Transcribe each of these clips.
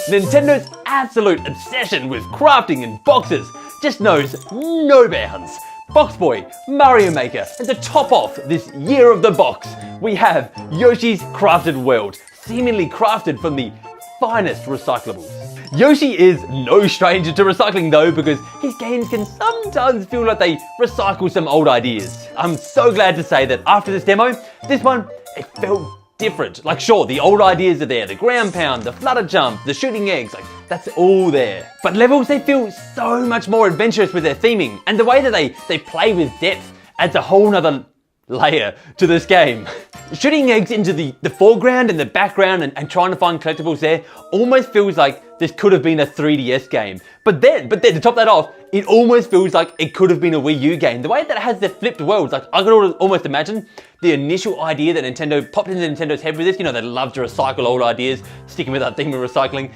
Nintendo's absolute obsession with crafting and boxes just knows no bounds. Box Boy, Mario Maker, and to top off this year of the box, we have Yoshi's Crafted World, seemingly crafted from the finest recyclables. Yoshi is no stranger to recycling though, because his games can sometimes feel like they recycle some old ideas. I'm so glad to say that after this demo, this one, it felt different. Like sure, the old ideas are there, the ground pound, the flutter jump, the shooting eggs, like that's all there. But levels, they feel so much more adventurous with their theming, and the way that they play with depth adds a whole nother layer to this game. Shooting eggs into the foreground and the background and trying to find collectibles there almost feels like this could have been a 3DS game. But then to top that off, it almost feels like it could have been a Wii U game. The way that it has the flipped worlds, like I could almost imagine the initial idea that Nintendo popped into Nintendo's head with this, you know, they love to recycle old ideas, sticking with that theme of recycling.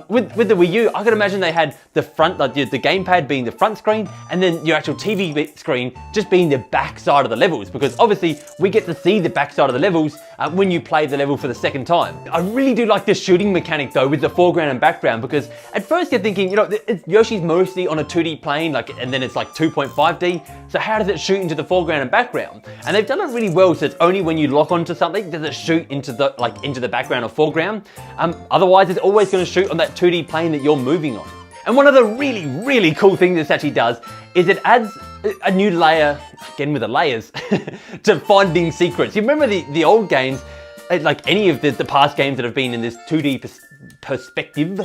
With the Wii U, I could imagine they had the front, like the gamepad being the front screen, and then your actual TV screen just being the back side of the levels, because obviously we get to see the back side of the levels when you play the level for the second time. I really do like this shooting mechanic though, with the foreground and background, because at first you're thinking, you know, Yoshi's mostly on a 2D plane, like, and then it's like 2.5D, so how does it shoot into the foreground and background? And they've done it really well, so it's only when you lock onto something does it shoot into the background or foreground. Otherwise it's always going to shoot on that 2D plane that you're moving on. And one of the really, really cool things this actually does is it adds a new layer, again with the layers, to finding secrets. You remember the old games, like any of the past games that have been in this 2D perspective,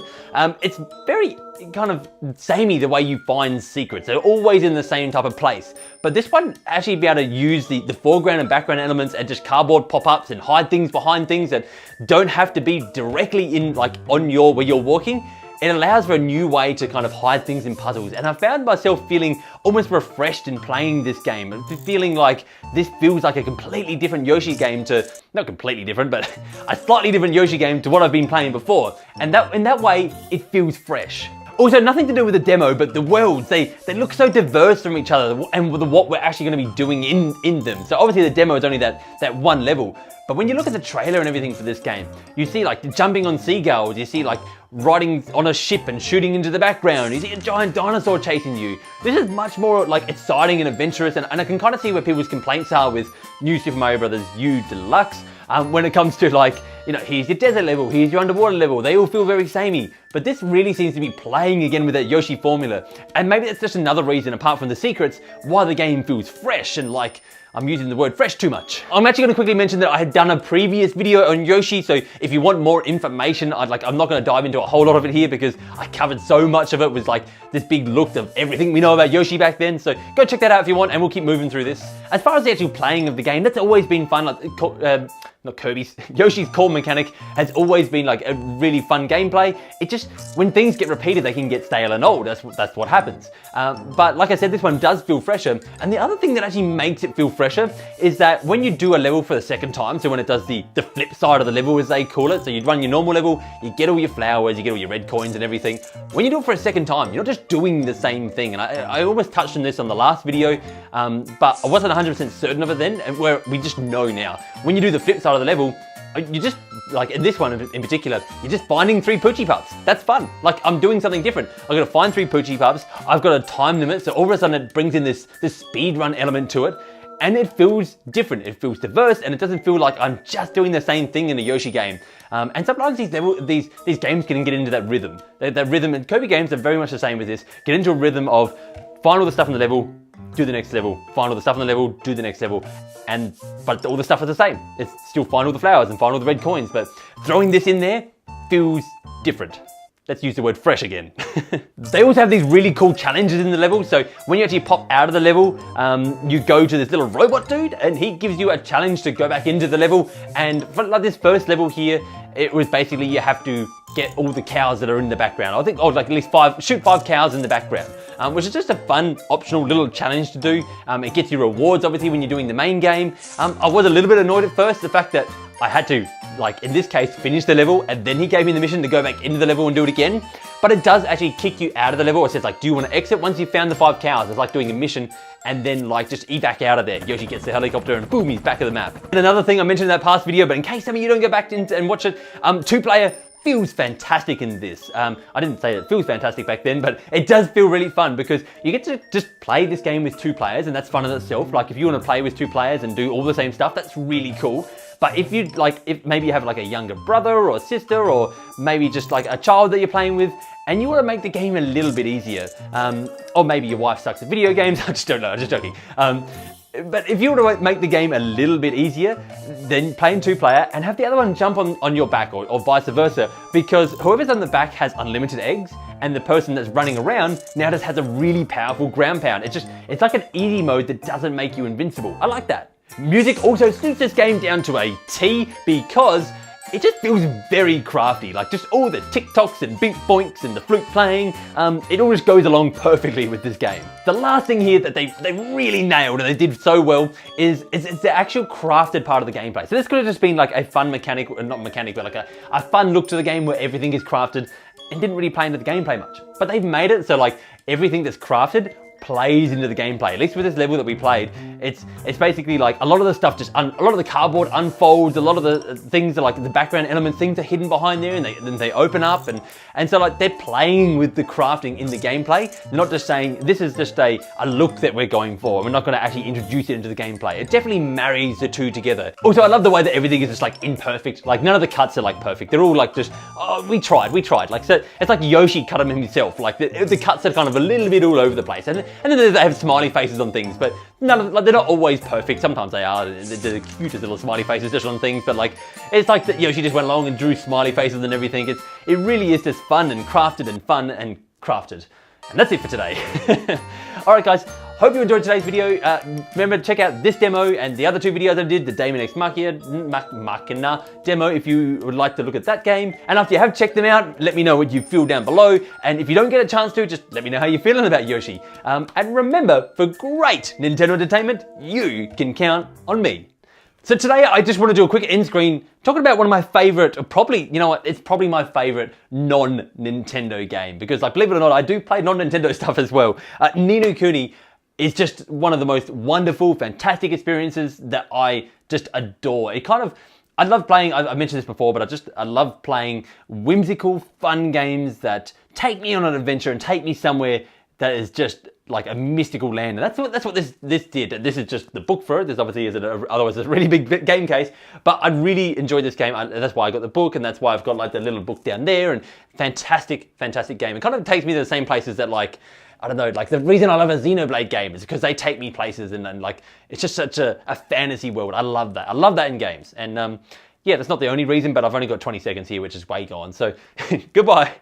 it's very kind of samey the way you find secrets. They're always in the same type of place. But this one actually be able to use the foreground and background elements and just cardboard pop-ups and hide things behind things that don't have to be directly in, like on where you're walking. It allows for a new way to kind of hide things in puzzles, and I found myself feeling almost refreshed in playing this game, and feeling like this feels like a completely different Yoshi game to, not completely different, but a slightly different Yoshi game to what I've been playing before, and in that way, it feels fresh. Also, nothing to do with the demo, but the worlds, they look so diverse from each other, and with what we're actually going to be doing in them. So obviously the demo is only that one level, but when you look at the trailer and everything for this game, you see like jumping on seagulls, you see like riding on a ship and shooting into the background, you see a giant dinosaur chasing you. This is much more like exciting and adventurous, and I can kind of see where people's complaints are with New Super Mario Bros. U Deluxe, when it comes to like, you know, here's your desert level, here's your underwater level, they all feel very samey. But this really seems to be playing again with that Yoshi formula. And maybe that's just another reason, apart from the secrets, why the game feels fresh and like, I'm using the word fresh too much. I'm actually going to quickly mention that I had done a previous video on Yoshi, so if you want more information, I'm not going to dive into a whole lot of it here because I covered so much of it with like this big look of everything we know about Yoshi back then, so go check that out if you want and we'll keep moving through this. As far as the actual playing of the game, that's always been fun, like, not Kirby's, Yoshi's core mechanic has always been like a really fun gameplay. It just, when things get repeated, they can get stale and old, that's what happens. But like I said, this one does feel fresher, and the other thing that actually makes it feel fresher is that when you do a level for the second time, so when it does the flip side of the level as they call it, so you run your normal level, you get all your flowers, you get all your red coins and everything. When you do it for a second time, you're not just doing the same thing, and I almost touched on this on the last video, but I wasn't 100% certain of it then, and where we just know now. When you do the flip side of the level, you just, like in this one in particular, you're just finding 3 Poochie Pups. That's fun. Like, I'm doing something different. I've got to find 3 Poochie Pups. I've got a time limit, so all of a sudden it brings in this speed run element to it, and it feels different. It feels diverse, and it doesn't feel like I'm just doing the same thing in a Yoshi game. And sometimes these games can get into that rhythm. That rhythm, and Kirby games are very much the same with this. Get into a rhythm of find all the stuff in the level, do the next level, find all the stuff on the level, do the next level, but all the stuff is the same. It's still find all the flowers and find all the red coins, but throwing this in there feels different. Let's use the word fresh again. They also have these really cool challenges in the level. So when you actually pop out of the level, you go to this little robot dude and he gives you a challenge to go back into the level. And for like this first level here, it was basically you have to get all the cows that are in the background. I think, like at least shoot 5 cows in the background, which is just a fun optional little challenge to do. It gets you rewards obviously when you're doing the main game. I was a little bit annoyed at first, the fact that I had to, like in this case, finish the level and then he gave me the mission to go back into the level and do it again. But it does actually kick you out of the level. It says like, do you want to exit? Once you've found the 5 cows, it's like doing a mission and then like just evac out of there. Yoshi gets the helicopter and boom, he's back of the map. And another thing I mentioned in that past video, but in case some of you don't go back and watch it, 2-player feels fantastic in this. I didn't say it feels fantastic back then, but it does feel really fun because you get to just play this game with 2 players, and that's fun in itself. Like if you want to play with 2 players and do all the same stuff, that's really cool. But if you if maybe you have like a younger brother or sister, or maybe just like a child that you're playing with, and you want to make the game a little bit easier, or maybe your wife sucks at video games, I just don't know, I'm just joking. But if you want to make the game a little bit easier, then play in 2-player and have the other one jump on your back, or vice versa, because whoever's on the back has unlimited eggs, and the person that's running around now just has a really powerful ground pound. It's like an easy mode that doesn't make you invincible. I like that. Music also suits this game down to a T because it just feels very crafty, like just all the TikToks and beat boinks and the flute playing, it all just goes along perfectly with this game. The last thing here that they really nailed and they did so well is the actual crafted part of the gameplay. So this could have just been like a fun mechanic, not mechanic, but like a fun look to the game where everything is crafted and didn't really play into the gameplay much. But they've made it so like everything that's crafted plays into the gameplay. At least with this level that we played, it's basically like a lot of the stuff a lot of the cardboard unfolds, a lot of the things are like the background elements, things are hidden behind there, and then they open up, and so like they're playing with the crafting in the gameplay. They're not just saying this is just a look that we're going for. We're not going to actually introduce it into the gameplay. It definitely marries the 2 together. Also, I love the way that everything is just like imperfect. Like none of the cuts are like perfect. They're all like just, oh, we tried. Like, so it's like Yoshi cut them himself. Like the cuts are kind of a little bit all over the place, and then they have smiley faces on things, but none of, like, they're not always perfect. Sometimes they are. The cutest little smiley faces just on things, but like it's like that Yoshi just went along and drew smiley faces and everything. It really is just fun and crafted and fun and crafted. And that's it for today. All right, guys. Hope you enjoyed today's video. Remember to check out this demo and the other 2 videos I did, the Daemon X Machina demo, if you would like to look at that game. And after you have checked them out, let me know what you feel down below. And if you don't get a chance to, just let me know how you're feeling about Yoshi. And remember, for great Nintendo entertainment, you can count on me. So today I just want to do a quick end screen talking about one of my favorite, probably, you know what, it's probably my favorite non-Nintendo game, because like, believe it or not, I do play non-Nintendo stuff as well. Ni no Kuni is just one of the most wonderful, fantastic experiences that I just adore. I love playing, I mentioned this before, but I love playing whimsical, fun games that take me on an adventure and take me somewhere that is just like a mystical land. And that's what this did. This is just the book for it. This obviously is otherwise a really big game case, but I really enjoyed this game. That's why I got the book, and that's why I've got like the little book down there, and fantastic game. It kind of takes me to the same places that like, I don't know, like the reason I love a Xenoblade game is because they take me places, and like, it's just such a fantasy world. I love that. I love that in games. And yeah, that's not the only reason, but I've only got 20 seconds here, which is way gone. So goodbye.